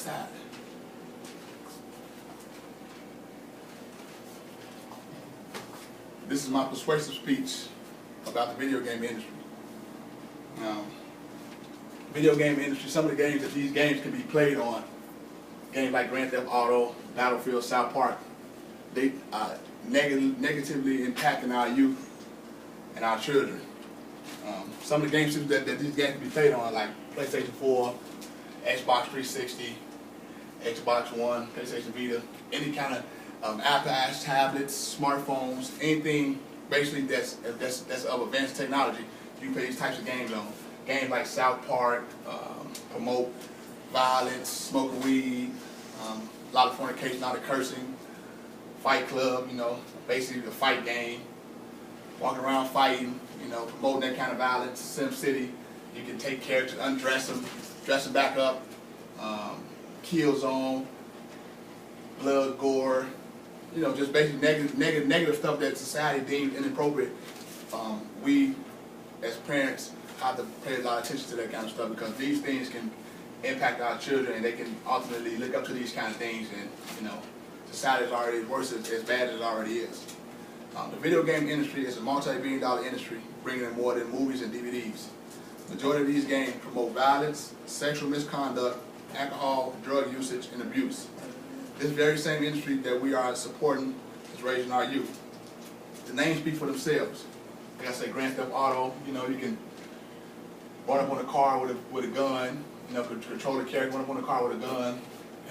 side. This is my persuasive speech about the video game industry. Video game industry, some of the games that these games can be played on, games like Grand Theft Auto, Battlefield, South Park, they are negatively impacting our youth and our children. Some of the games that these games can be played on, like PlayStation 4, Xbox 360, Xbox One, PlayStation Vita, any kind of iPads, tablets, smartphones, anything basically that's of advanced technology, you can play these types of games on. Games like South Park promote violence, smoking weed, a lot of fornication, a lot of cursing. Fight Club, you know, basically the fight game. Walking around fighting, you know, promoting that kind of violence. Sim City, you can take characters, undress them, dress them back up. Kill Zone, blood, gore, you know, just basically negative stuff that society deems inappropriate. We, as parents, have to pay a lot of attention to that kind of stuff, because these things can impact our children, and they can ultimately look up to these kind of things, and you know, society is already worse, as bad as it already is. The video game industry is a multi-billion-dollar industry, bringing in more than movies and DVDs. The majority of these games promote violence, sexual misconduct, alcohol, drug usage, and abuse. This very same industry that we are supporting is raising our youth. The names speak for themselves. Like I said, Grand Theft Auto, you know, you can run up on a car with a gun, you know, control the character, run up on a car with a gun,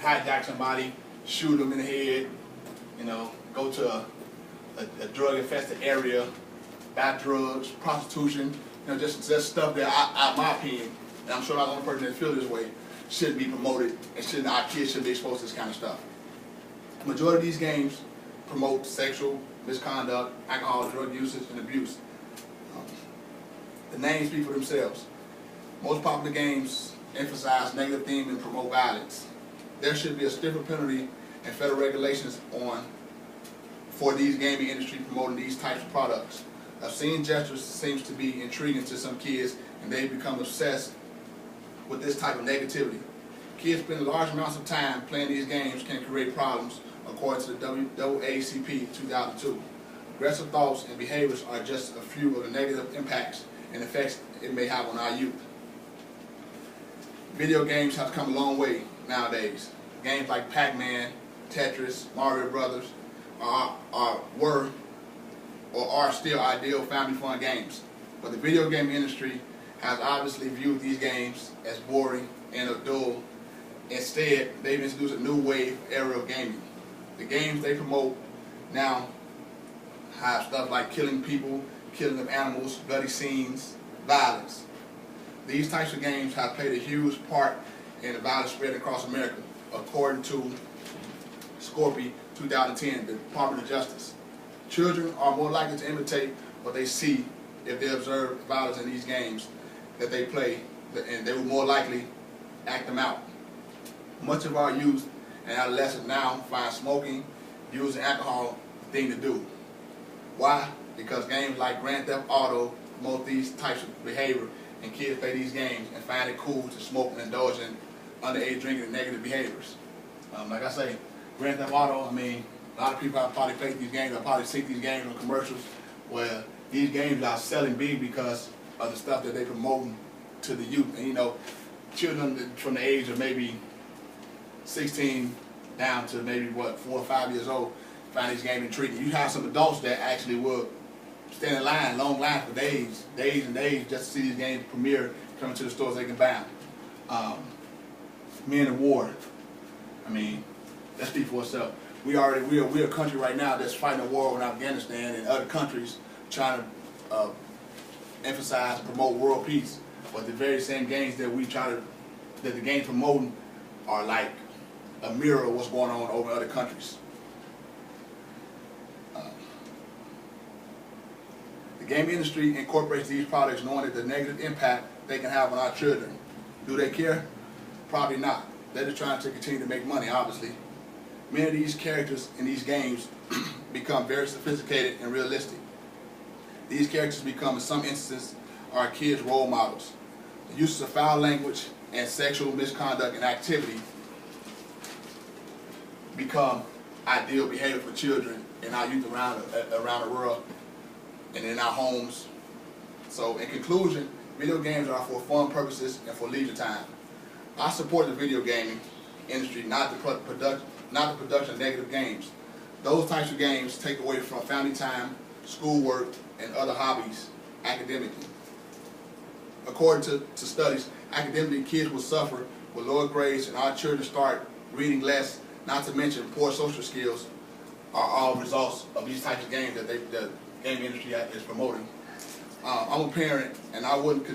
hijack somebody, shoot them in the head, you know, go to a drug-infested area, buy drugs, prostitution, you know, just stuff that, in my opinion, and I'm sure I'm the only person that feels this way, shouldn't be promoted, and our kids shouldn't be exposed to this kind of stuff. The majority of these games promote sexual misconduct, alcohol, drug usage, and abuse. The names speak for themselves. Most popular games emphasize negative themes and promote violence. There should be a stiffer penalty and federal regulations for these gaming industry promoting these types of products. Obscene gestures seems to be intriguing to some kids, and they become obsessed with this type of negativity. Kids spend large amounts of time playing these games can create problems, according to the AACP 2002. Aggressive thoughts and behaviors are just a few of the negative impacts and effects it may have on our youth. Video games have come a long way nowadays. Games like Pac-Man, Tetris, Mario Brothers were or are still ideal family fun games. But the video game industry has obviously viewed these games as boring and dull. Instead, they've introduced a new wave era of gaming. The games they promote now have stuff like killing people, killing of animals, bloody scenes, violence. These types of games have played a huge part in the violence spread across America, according to Scorpy 2010, the Department of Justice. Children are more likely to imitate what they see if they observe violence in these games that they play, and they will more likely act them out. Much of our youth and adolescents now find smoking, using alcohol the thing to do. Why? Because games like Grand Theft Auto promote these types of behavior, and kids play these games and find it cool to smoke and indulge in underage drinking and negative behaviors. Like I say, Grand Theft Auto, I mean, a lot of people have probably played these games, have probably seen these games on commercials, where these games are selling big because of the stuff that they're promoting to the youth. And you know, children from the age of maybe 16 down to maybe, 4 or 5 years old, find these games intriguing. You have some adults that actually will stand in line, long line for days and days, just to see these games premiere, coming to the stores they can buy them. Men of War, I mean, that speaks for itself. We're a country right now that's fighting a war in Afghanistan and other countries trying to emphasize and promote world peace. But the very same games that the games promoting are like a mirror of what's going on over in other countries. The gaming industry incorporates these products knowing that the negative impact they can have on our children. Do they care? Probably not. They're just trying to continue to make money, obviously. Many of these characters in these games become very sophisticated and realistic. These characters become, in some instances, our kids' role models. The use of foul language and sexual misconduct and activity become ideal behavior for children and our youth around the world and in our homes. So in conclusion, video games are for fun purposes and for leisure time. I support the video gaming industry, not the production of negative games. Those types of games take away from family time, schoolwork, and other hobbies academically. According to studies, academically kids will suffer with lower grades and our children start reading less, not to mention poor social skills are all results of these types of games that the game industry is promoting. I'm a parent and I wouldn't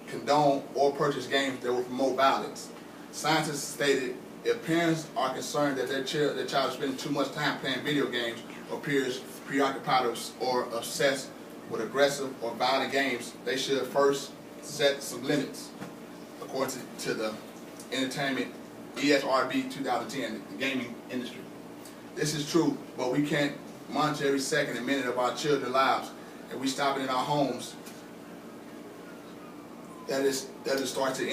condone or purchase games that will promote violence. Scientists stated if parents are concerned that their child is spending too much time playing video games or appears preoccupied or obsessed with aggressive or violent games, they should first set some limits, according to the Entertainment ESRB 2010, the gaming industry. This is true, but we can't monitor every second and minute of our children's lives. If we stop it in our homes, that is the start to the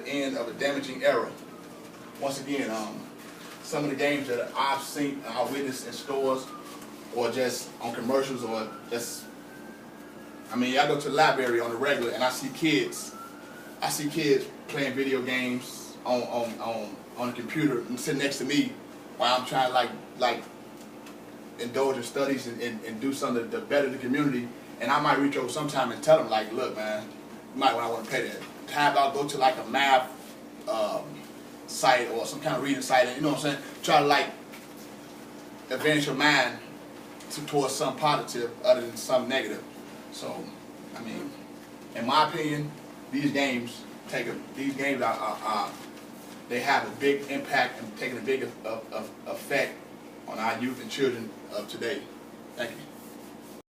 end of a damaging era. Once again, some of the games that I've seen, I witnessed in stores, or just on commercials, or just, I mean, I go to the library on the regular and I see kids playing video games on the computer and sitting next to me while I'm trying to like indulge in studies and do something to better the community. And I might reach over sometime and tell them, like, look, man, you might want to pay that. How about go to like a math site or some kind of reading site, and you know what I'm saying? Try to like advance your mind towards something positive other than something negative. So, I mean, in my opinion, these games are they have a big impact and taking a big effect on our youth and children of today. Thank you.